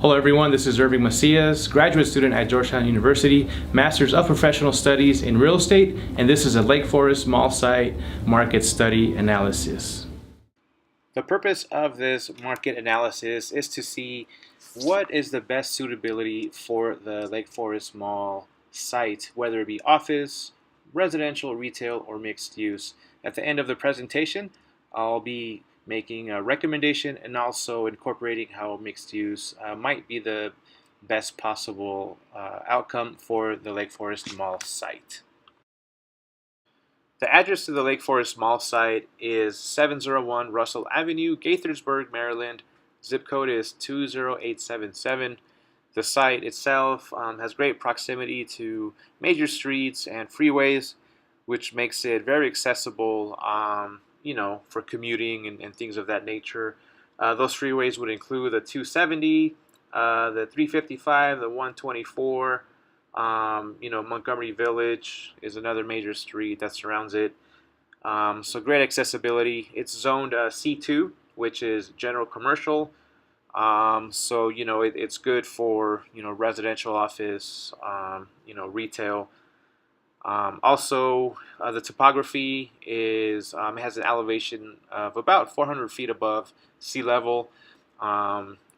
Hello everyone, this is Irving Macias, graduate student at Georgetown University, Master's of Professional Studies in Real Estate, and this is a Lakeforest Mall site market study analysis. The purpose of this market analysis is to see what is the best suitability for the Lakeforest Mall site, whether it be office, residential, retail, or mixed use. At the end of the presentation, I'll be making a recommendation and also incorporating how mixed use might be the best possible outcome for the Lakeforest Mall site. The address to the Lakeforest Mall site is 701 Russell Avenue, Gaithersburg, Maryland. Zip code is 20877. The site itself has great proximity to major streets and freeways, which makes it very accessible for commuting and things of that nature. Those freeways would include the 270, the 355, the 124. Montgomery Village is another major street that surrounds it. So great accessibility. It's zoned C2, which is general commercial. It's good for residential, office, retail. The topography is has an elevation of about 400 feet above sea level.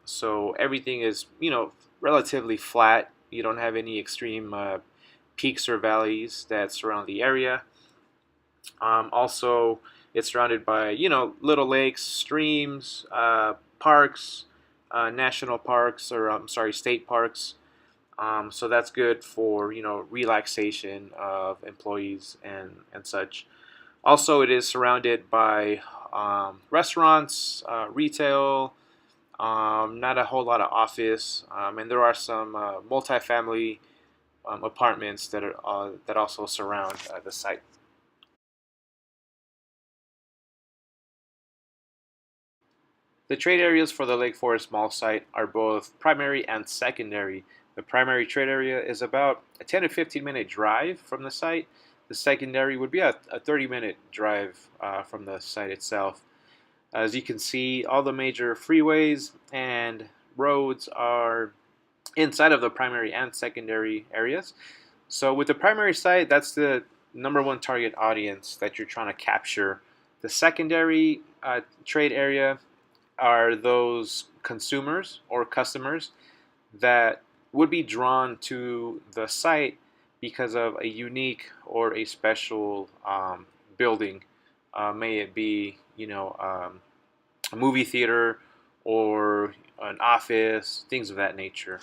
So everything is relatively flat. You don't have any extreme peaks or valleys that surround the area. It's surrounded by little lakes, streams, parks, national parks, or state parks. So that's good for relaxation of employees and such. Also, it is surrounded by restaurants, retail, not a whole lot of office, and there are some multifamily apartments that also surround the site. The trade areas for the Lakeforest Mall site are both primary and secondary. The primary trade area is about a 10 to 15 minute drive from the site. The secondary would be a 30-minute drive from the site itself. As you can see, all the major freeways and roads are inside of the primary and secondary areas. So with the primary site, that's the number one target audience that you're trying to capture. The secondary trade area are those consumers or customers that would be drawn to the site because of a unique or a special building. May it be a movie theater or an office, things of that nature.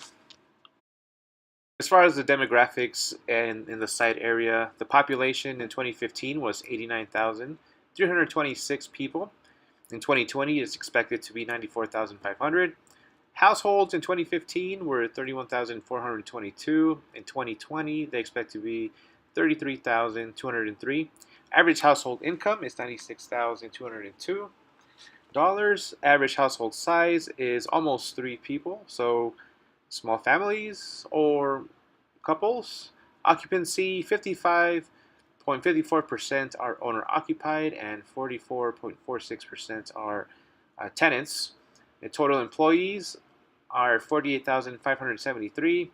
As far as the demographics in the site area, the population in 2015 was 89,326 people. In 2020, it's expected to be 94,500. Households in 2015 were 31,422. In 2020, they expect to be 33,203. Average household income is $96,202. Average household size is almost 3 people, so small families or couples. Occupancy 55.54% are owner occupied and 44.46% are tenants. The total employees are 48,573.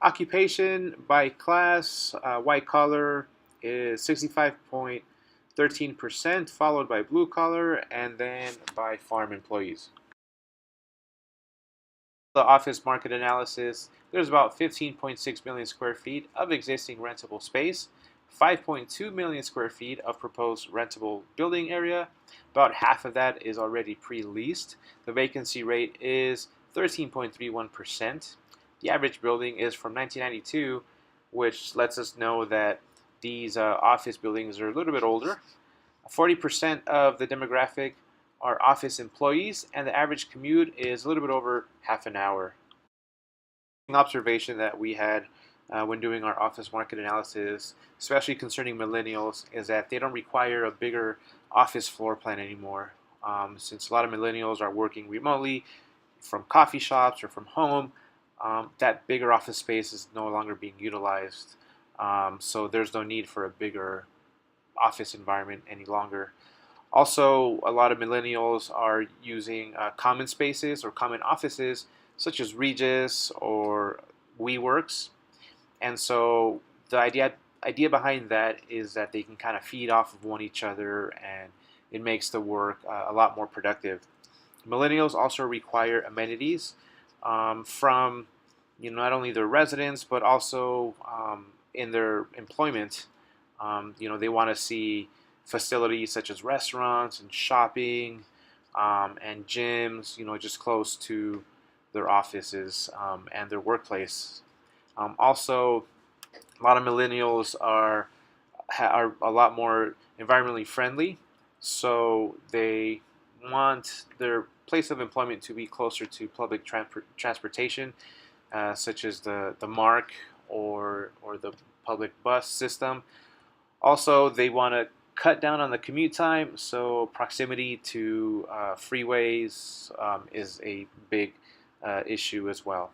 Occupation by class, white collar is 65.13%, followed by blue collar, and then by farm employees. The office market analysis, there's about 15.6 million square feet of existing rentable space, 5.2 million square feet of proposed rentable building area. About half of that is already pre-leased. The vacancy rate is 13.31%. The average building is from 1992, which lets us know that these office buildings are a little bit older. 40% of the demographic are office employees, and the average commute is a little bit over half an hour. An observation that we had when doing our office market analysis, especially concerning millennials, is that they don't require a bigger office floor plan anymore. Since a lot of millennials are working remotely from coffee shops or from home, that bigger office space is no longer being utilized. So there's no need for a bigger office environment any longer. Also, a lot of millennials are using common spaces or common offices such as Regis or WeWorks. And so the idea behind that is that they can kind of feed off of one each other, and it makes the work a lot more productive. Millennials also require amenities from not only their residents but also in their employment. They want to see facilities such as restaurants and shopping and gyms, just close to their offices and their workplace. Also, a lot of millennials are a lot more environmentally friendly, so they want their place of employment to be closer to public transportation, such as the MARC or the public bus system. Also, they want to cut down on the commute time, so proximity to freeways is a big issue as well.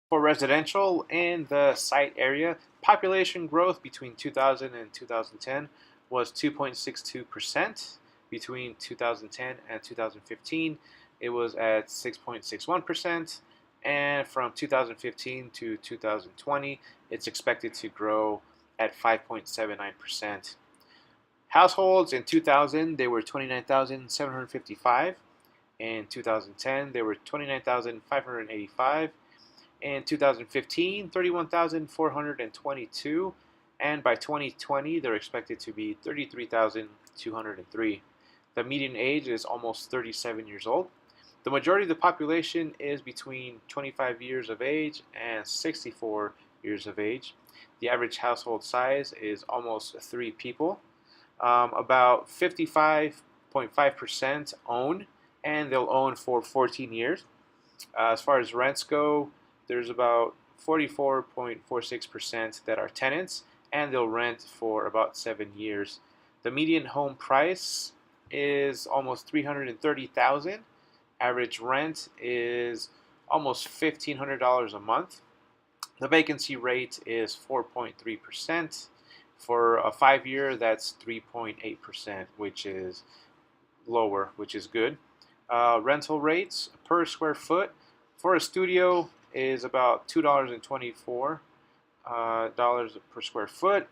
For residential in the site area, population growth between 2000 and 2010 was 2.62%. Between 2010 and 2015, it was at 6.61%. And from 2015 to 2020, it's expected to grow at 5.79%. Households in 2000, they were 29,755. In 2010, they were 29,585. In 2015, 31,422, and by 2020, they're expected to be 33,203. The median age is almost 37 years old. The majority of the population is between 25 years of age and 64 years of age. The average household size is almost 3 people. About 55.5% own, and they'll own for 14 years. As far as rents go, there's about 44.46% that are tenants, and they'll rent for about 7 years. The median home price is almost $330,000. Average rent is almost $1,500 a month. The vacancy rate is 4.3%. For a 5-year, that's 3.8%, which is lower, which is good. Rental rates per square foot for a studio is about $2.24 per square foot.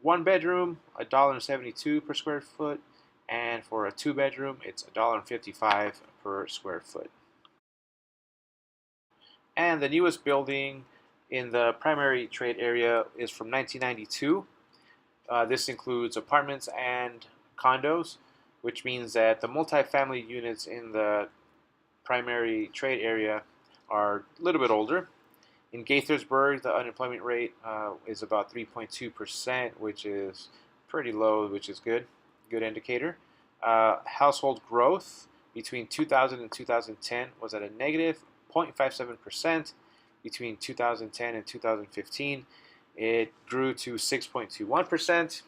One bedroom, $1.72 per square foot, and for a 2-bedroom, it's $1.55 per square foot. And the newest building in the primary trade area is from 1992. This includes apartments and condos, which means that the multifamily units in the primary trade area are a little bit older. In Gaithersburg, the unemployment rate is about 3.2%, which is pretty low, which is good indicator. Household growth between 2000 and 2010 was at a negative 0.57%. Between 2010 and 2015, it grew to 6.21%.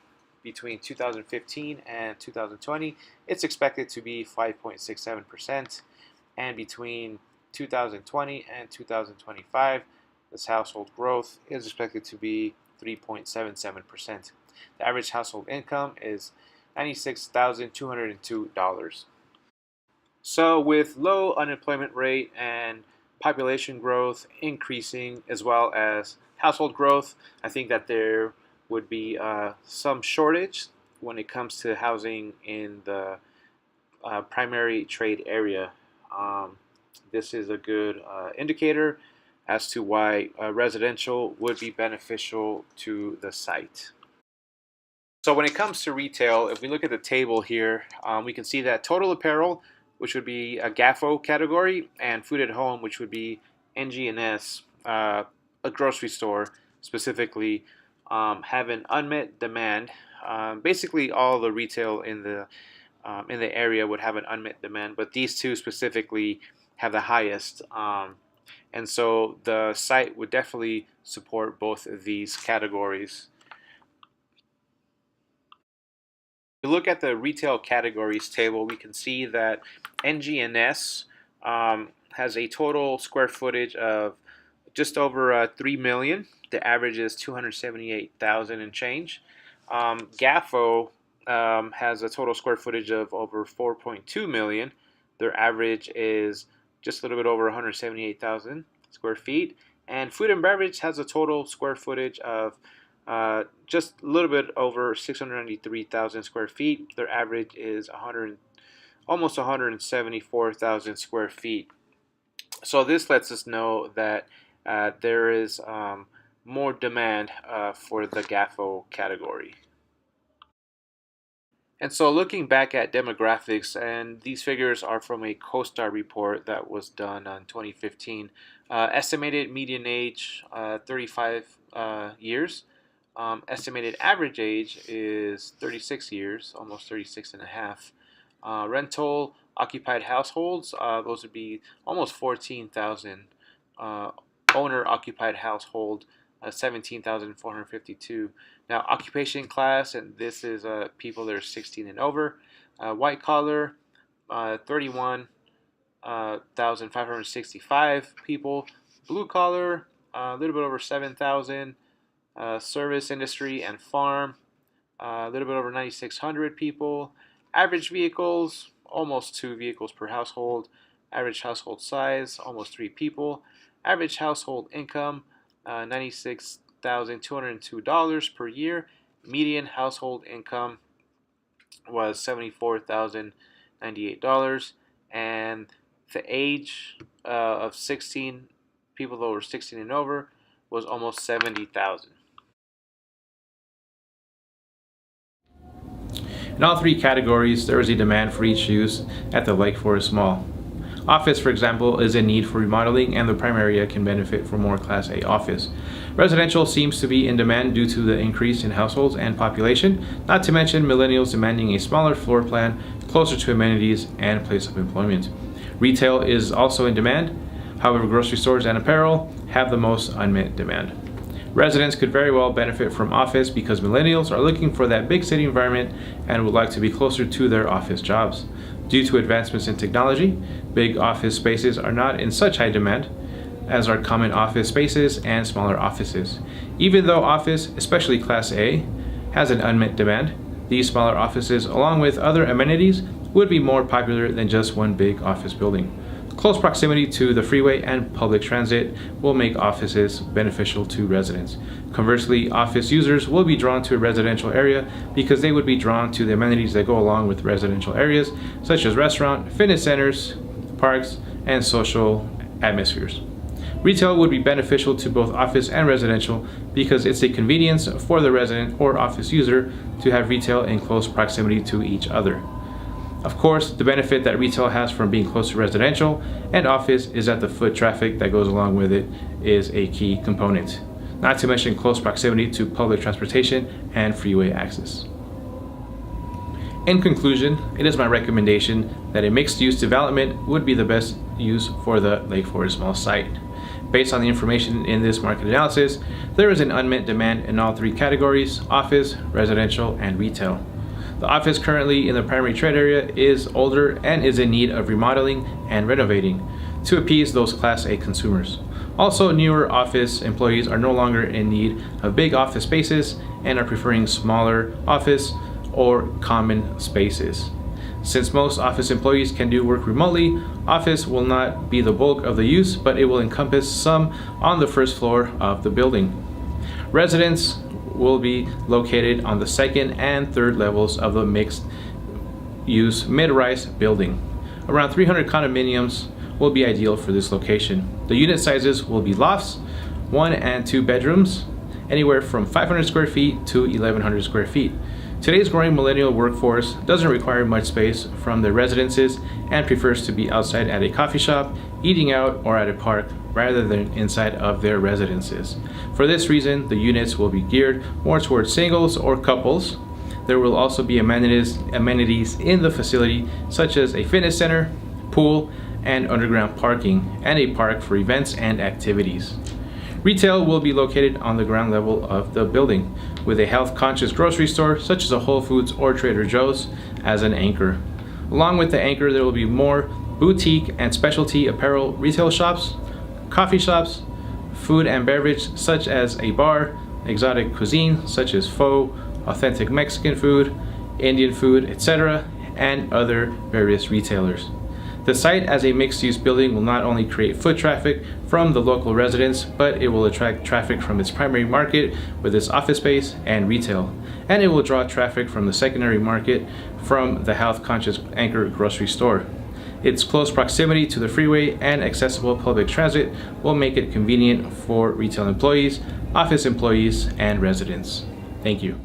Between 2015 and 2020, it's expected to be 5.67%. And between 2020 and 2025, this household growth is expected to be 3.77%. The average household income is $96,202. So with low unemployment rate and population growth increasing as well as household growth, I think that there would be some shortage when it comes to housing in the primary trade area. This is a good indicator as to why residential would be beneficial to the site. So when it comes to retail, if we look at the table here, we can see that total apparel, which would be a GAFO category, and food at home, which would be NG&S, a grocery store specifically, have an unmet demand. Basically, all the retail in the area would have an unmet demand, but these two specifically have the highest. And so the site would definitely support both of these categories. If we look at the retail categories table, we can see that NG&S has a total square footage of just over 3 million. The average is 278,000 and change. GAFO has a total square footage of over 4.2 million. Their average is just a little bit over 178,000 square feet. And food and beverage has a total square footage of just a little bit over 693,000 square feet. Their average is almost 174,000 square feet. So this lets us know that there is more demand for the GAFO category. And so looking back at demographics, and these figures are from a CoStar report that was done in 2015, estimated median age 35 years. Estimated average age is 36 years, almost 36 and a half. Rental occupied households, those would be almost 14,000. Owner occupied household, 17,452. Now, occupation class, and this is people that are 16 and over. White collar, 31,565 people. Blue collar, a little bit over 7,000. Service industry and farm, a little bit over 9,600 people. Average vehicles, almost 2 vehicles per household. Average household size, almost 3 people. Average household income, $96,202 per year. Median household income was $74,098. And the age of 16 people that were 16 and over was almost 70,000. In all three categories, there is a demand for each use at the Lakeforest Mall. Office, for example, is in need for remodeling, and the prime area can benefit from more Class A office. Residential seems to be in demand due to the increase in households and population, not to mention millennials demanding a smaller floor plan, closer to amenities and place of employment. Retail is also in demand. However, grocery stores and apparel have the most unmet demand. Residents could very well benefit from office because millennials are looking for that big city environment and would like to be closer to their office jobs. Due to advancements in technology, big office spaces are not in such high demand as are common office spaces and smaller offices. Even though office, especially Class A, has an unmet demand, these smaller offices, along with other amenities, would be more popular than just one big office building. Close proximity to the freeway and public transit will make offices beneficial to residents. Conversely, office users will be drawn to a residential area because they would be drawn to the amenities that go along with residential areas, such as restaurant, fitness centers, parks, and social atmospheres. Retail would be beneficial to both office and residential because it's a convenience for the resident or office user to have retail in close proximity to each other. Of course, the benefit that retail has from being close to residential and office is that the foot traffic that goes along with it is a key component, not to mention close proximity to public transportation and freeway access. In conclusion, it is my recommendation that a mixed-use development would be the best use for the Lakeforest Mall site. Based on the information in this market analysis, there is an unmet demand in all three categories: office, residential, and retail. The office currently in the primary trade area is older and is in need of remodeling and renovating to appease those Class A consumers. Also, newer office employees are no longer in need of big office spaces and are preferring smaller office or common spaces. Since most office employees can do work remotely, office will not be the bulk of the use, but it will encompass some on the first floor of the building. Residents will be located on the second and third levels of the mixed-use mid-rise building. Around 300 condominiums will be ideal for this location. The unit sizes will be lofts, 1 and 2 bedrooms, anywhere from 500 square feet to 1,100 square feet. Today's growing millennial workforce doesn't require much space from their residences and prefers to be outside at a coffee shop, eating out, or at a park rather than inside of their residences. For this reason, the units will be geared more towards singles or couples. There will also be amenities in the facility, such as a fitness center, pool, and underground parking, and a park for events and activities. Retail will be located on the ground level of the building, with a health-conscious grocery store such as a Whole Foods or Trader Joe's as an anchor. Along with the anchor, there will be more boutique and specialty apparel retail shops, coffee shops, food and beverage such as a bar, exotic cuisine such as pho, authentic Mexican food, Indian food, etc., and other various retailers. The site as a mixed-use building will not only create foot traffic from the local residents, but it will attract traffic from its primary market with its office space and retail. And it will draw traffic from the secondary market from the health-conscious anchor grocery store. Its close proximity to the freeway and accessible public transit will make it convenient for retail employees, office employees, and residents. Thank you.